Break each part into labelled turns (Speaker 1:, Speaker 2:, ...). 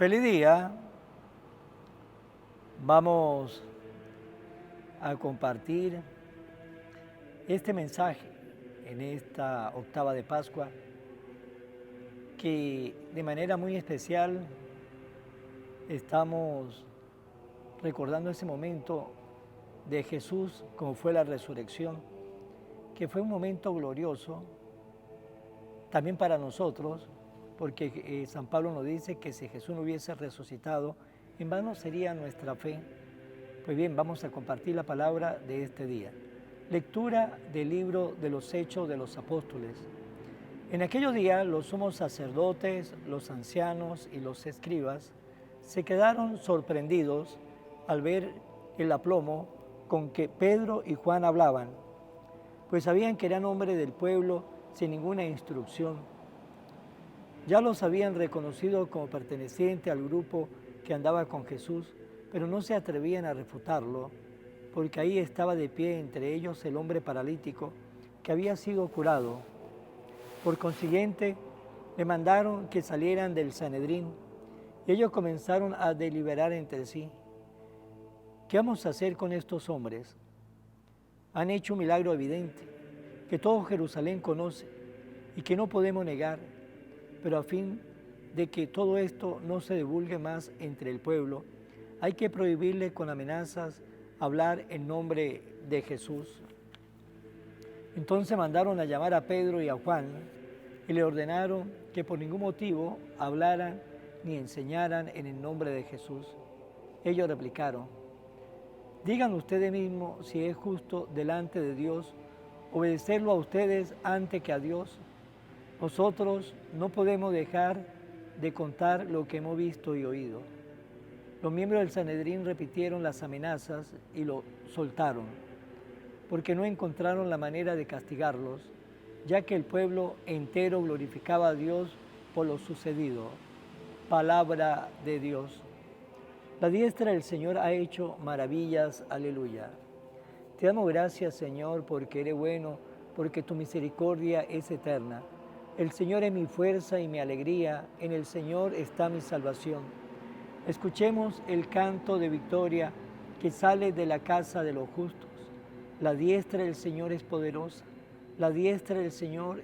Speaker 1: Feliz día. Vamos a compartir este mensaje en esta octava de Pascua que de manera muy especial estamos recordando ese momento de Jesús como fue la resurrección, que fue un momento glorioso también para nosotros, porque San Pablo nos dice que si Jesús no hubiese resucitado, en vano sería nuestra fe. Pues bien, vamos a compartir la palabra de este día. Lectura del libro de los Hechos de los Apóstoles. En aquellos días los sumos sacerdotes, los ancianos y los escribas se quedaron sorprendidos al ver el aplomo con que Pedro y Juan hablaban, pues sabían que eran hombres del pueblo sin ninguna instrucción. Ya los habían reconocido como perteneciente al grupo que andaba con Jesús, pero no se atrevían a refutarlo, porque ahí estaba de pie entre ellos el hombre paralítico que había sido curado. Por consiguiente, le mandaron que salieran del Sanedrín, y ellos comenzaron a deliberar entre sí. ¿Qué vamos a hacer con estos hombres? Han hecho un milagro evidente, que todo Jerusalén conoce y que no podemos negar, pero a fin de que todo esto no se divulgue más entre el pueblo, hay que prohibirle con amenazas hablar en nombre de Jesús. Entonces mandaron a llamar a Pedro y a Juan y le ordenaron que por ningún motivo hablaran ni enseñaran en el nombre de Jesús. Ellos replicaron: digan ustedes mismos si es justo delante de Dios obedecerlo a ustedes antes que a Dios. Nosotros no podemos dejar de contar lo que hemos visto y oído. Los miembros del Sanedrín repitieron las amenazas y lo soltaron, porque no encontraron la manera de castigarlos, ya que el pueblo entero glorificaba a Dios por lo sucedido. Palabra de Dios. La diestra del Señor ha hecho maravillas. Aleluya. Te damos gracias, Señor, porque eres bueno, porque tu misericordia es eterna. El Señor es mi fuerza y mi alegría, en el Señor está mi salvación. Escuchemos el canto de victoria que sale de la casa de los justos. La diestra del Señor es poderosa, la diestra del Señor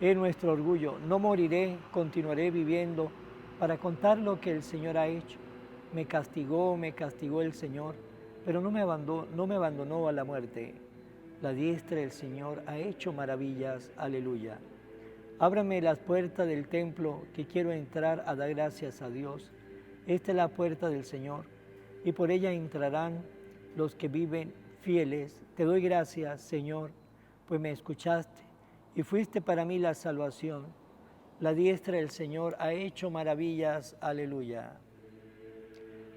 Speaker 1: es nuestro orgullo. No moriré, continuaré viviendo para contar lo que el Señor ha hecho. Me castigó el Señor, pero no me abandonó a la muerte. La diestra del Señor ha hecho maravillas. Aleluya. Ábrame las puertas del templo, que quiero entrar a dar gracias a Dios. Esta es la puerta del Señor, y por ella entrarán los que viven fieles. Te doy gracias, Señor, pues me escuchaste y fuiste para mí la salvación. La diestra del Señor ha hecho maravillas. Aleluya.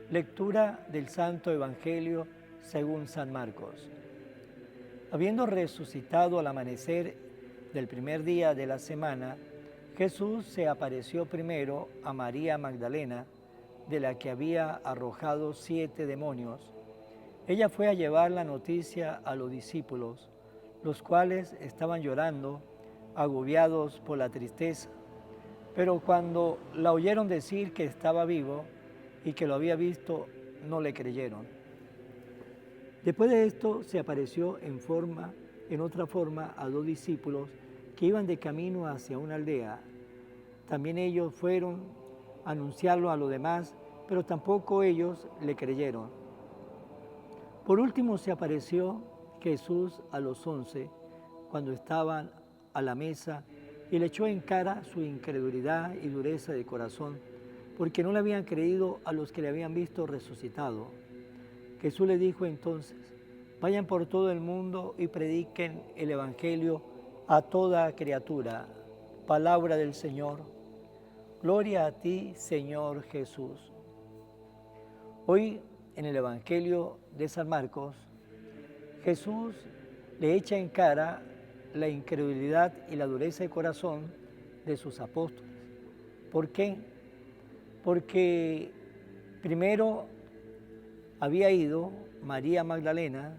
Speaker 1: Lectura del Santo Evangelio según San Marcos. Habiendo resucitado al amanecer del primer día de la semana, Jesús se apareció primero a María Magdalena, de la que había arrojado 7 demonios. Ella fue a llevar la noticia a los discípulos, los cuales estaban llorando, agobiados por la tristeza. Pero cuando la oyeron decir que estaba vivo y que lo había visto, no le creyeron. Después de esto se apareció en otra forma a 2 discípulos que iban de camino hacia una aldea. También ellos fueron a anunciarlo a los demás, pero tampoco ellos le creyeron. Por último se apareció Jesús a los 11 cuando estaban a la mesa y le echó en cara su incredulidad y dureza de corazón, porque no le habían creído a los que le habían visto resucitado. Jesús le dijo entonces: vayan por todo el mundo y prediquen el Evangelio a toda criatura. Palabra del Señor. Gloria a ti, Señor Jesús. Hoy, en el Evangelio de San Marcos, Jesús le echa en cara la incredulidad y la dureza de corazón de sus apóstoles. ¿Por qué? Porque primero había ido María Magdalena,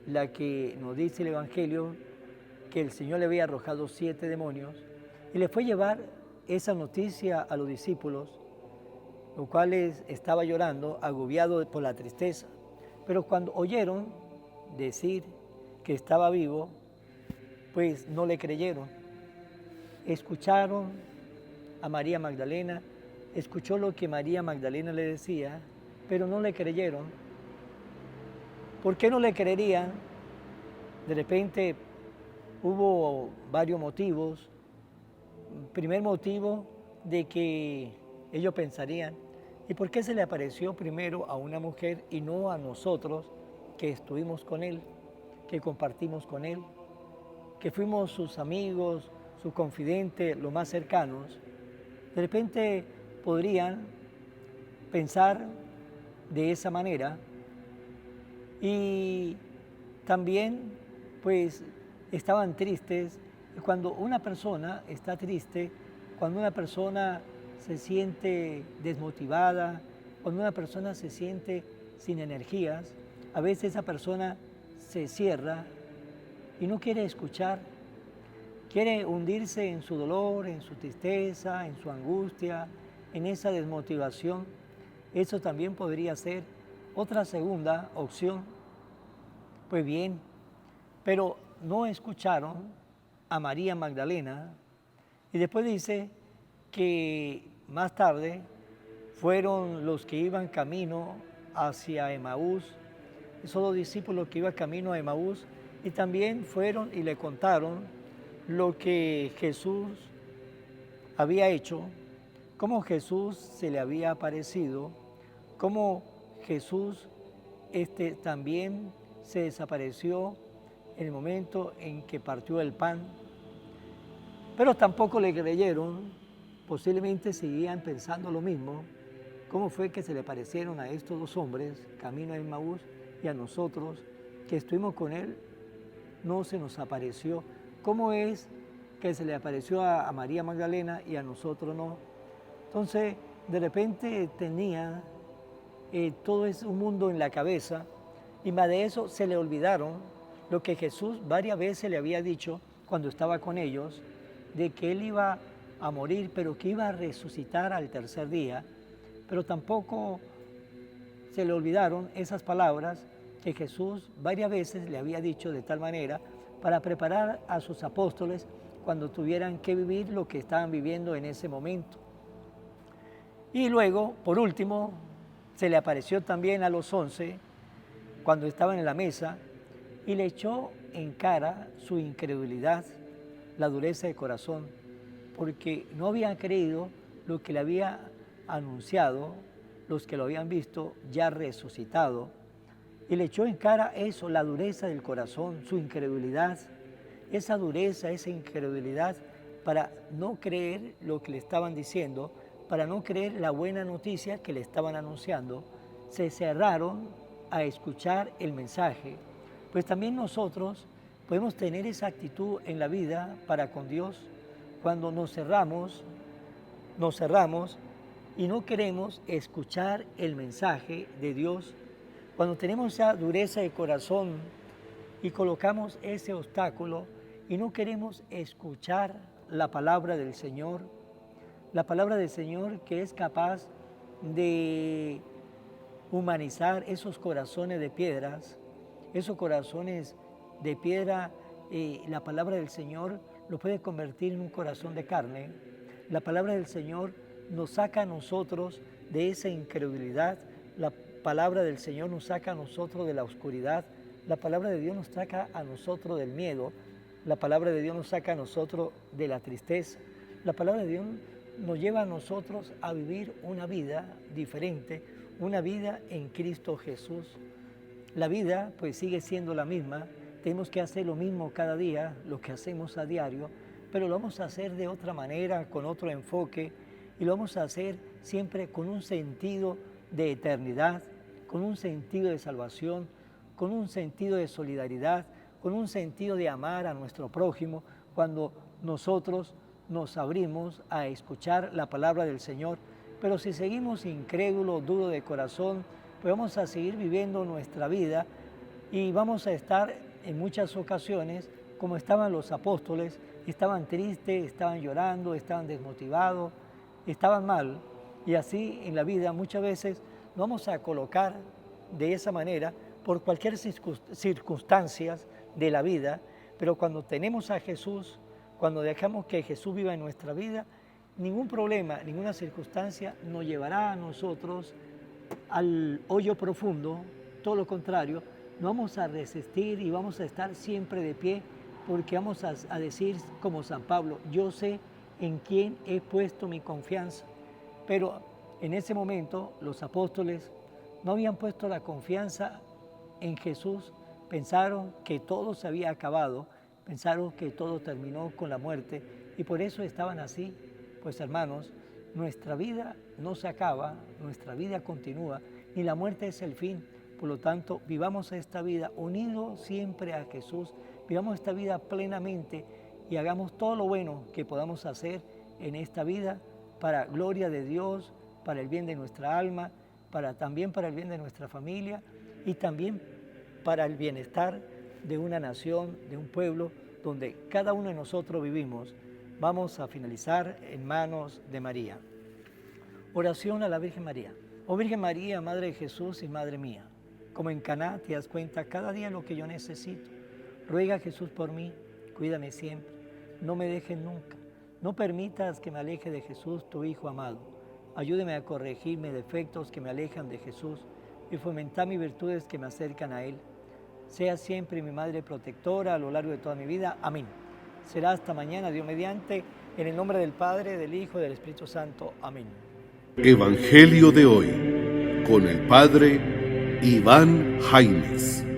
Speaker 1: la que nos dice el Evangelio que el Señor le había arrojado 7 demonios, y le fue a llevar esa noticia a los discípulos, los cuales estaba llorando, agobiado por la tristeza. Pero cuando oyeron decir que estaba vivo, pues no le creyeron. Escucharon a María Magdalena, escuchó lo que María Magdalena le decía, pero no le creyeron. ¿Por qué no le creerían? De repente hubo varios motivos. Primer motivo de que ellos pensarían, ¿y por qué se le apareció primero a una mujer y no a nosotros que estuvimos con él, que compartimos con él, que fuimos sus amigos, sus confidentes, los más cercanos? De repente podrían pensar de esa manera y también pues estaban tristes. Cuando una persona está triste, cuando una persona se siente desmotivada, cuando una persona se siente sin energías, a veces esa persona se cierra y no quiere escuchar, quiere hundirse en su dolor, en su tristeza, en su angustia, en esa desmotivación. Eso también podría ser otra segunda opción. Pues bien, pero no escucharon a María Magdalena y después dice que más tarde fueron los que iban camino hacia Emaús, esos dos discípulos que iban camino a Emaús, y también fueron y le contaron lo que Jesús había hecho, cómo Jesús se le había aparecido, cómo Jesús también se desapareció en el momento en que partió el pan. Pero tampoco le creyeron, posiblemente seguían pensando lo mismo. ¿Cómo fue que se le aparecieron a estos dos hombres, camino a Emaús, y a nosotros, que estuvimos con él, no se nos apareció? ¿Cómo es que se le apareció a María Magdalena y a nosotros no? Entonces, de repente tenía todo ese un mundo en la cabeza, y más de eso se le olvidaron lo que Jesús varias veces le había dicho cuando estaba con ellos, de que él iba a morir, pero que iba a resucitar al tercer día. Pero tampoco se le olvidaron esas palabras que Jesús varias veces le había dicho de tal manera para preparar a sus apóstoles cuando tuvieran que vivir lo que estaban viviendo en ese momento. Y luego, por último, se le apareció también a los 11 cuando estaban en la mesa y le echó en cara su incredulidad, la dureza de corazón, porque no habían creído lo que le había anunciado los que lo habían visto ya resucitado, y le echó en cara eso, la dureza del corazón, su incredulidad, esa dureza, esa incredulidad para no creer lo que le estaban diciendo, para no creer la buena noticia que le estaban anunciando. Se cerraron a escuchar el mensaje. Pues también nosotros podemos tener esa actitud en la vida para con Dios, cuando nos cerramos y no queremos escuchar el mensaje de Dios, cuando tenemos esa dureza de corazón y colocamos ese obstáculo y no queremos escuchar la palabra del Señor, la palabra del Señor que es capaz de humanizar esos corazones de piedras, esos corazones de piedra, la palabra del Señor lo puede convertir en un corazón de carne. La palabra del Señor nos saca a nosotros de esa incredulidad, la palabra del Señor nos saca a nosotros de la oscuridad, la palabra de Dios nos saca a nosotros del miedo, la palabra de Dios nos saca a nosotros de la tristeza, la palabra de Dios nos lleva a nosotros a vivir una vida diferente, una vida en Cristo Jesús. La vida pues sigue siendo la misma, tenemos que hacer lo mismo cada día, lo que hacemos a diario, pero lo vamos a hacer de otra manera, con otro enfoque, y lo vamos a hacer siempre con un sentido de eternidad, con un sentido de salvación, con un sentido de solidaridad, con un sentido de amar a nuestro prójimo, cuando nosotros nos abrimos a escuchar la palabra del Señor. Pero si seguimos incrédulos, duros de corazón, pues vamos a seguir viviendo nuestra vida y vamos a estar en muchas ocasiones como estaban los apóstoles, estaban tristes, estaban llorando, estaban desmotivados, estaban mal. Y así en la vida muchas veces nos vamos a colocar de esa manera por cualquier circunstancias de la vida, pero cuando tenemos a Jesús, cuando dejamos que Jesús viva en nuestra vida, ningún problema, ninguna circunstancia nos llevará a nosotros al hoyo profundo. Todo lo contrario, nos vamos a resistir y vamos a estar siempre de pie, porque vamos a decir como San Pablo: yo sé en quién he puesto mi confianza. Pero en ese momento los apóstoles no habían puesto la confianza en Jesús, pensaron que todo se había acabado, pensaron que todo terminó con la muerte y por eso estaban así. Pues hermanos, nuestra vida no se acaba, nuestra vida continúa, ni la muerte es el fin. Por lo tanto, vivamos esta vida unidos siempre a Jesús, vivamos esta vida plenamente y hagamos todo lo bueno que podamos hacer en esta vida para gloria de Dios, para el bien de nuestra alma, también para el bien de nuestra familia y también para el bienestar de una nación, de un pueblo donde cada uno de nosotros vivimos. Vamos a finalizar en manos de María. Oración a la Virgen María. Oh Virgen María, Madre de Jesús y Madre mía, como en Caná te das cuenta cada día lo que yo necesito. Ruega a Jesús por mí, cuídame siempre, no me dejes nunca. No permitas que me aleje de Jesús, tu Hijo amado. Ayúdeme a corregir mis defectos que me alejan de Jesús y fomentar mis virtudes que me acercan a Él. Sea siempre mi Madre protectora a lo largo de toda mi vida. Amén. Será hasta mañana, Dios mediante, en el nombre del Padre, del Hijo y del Espíritu Santo. Amén.
Speaker 2: Evangelio de hoy, con el Padre Iván Jaimes.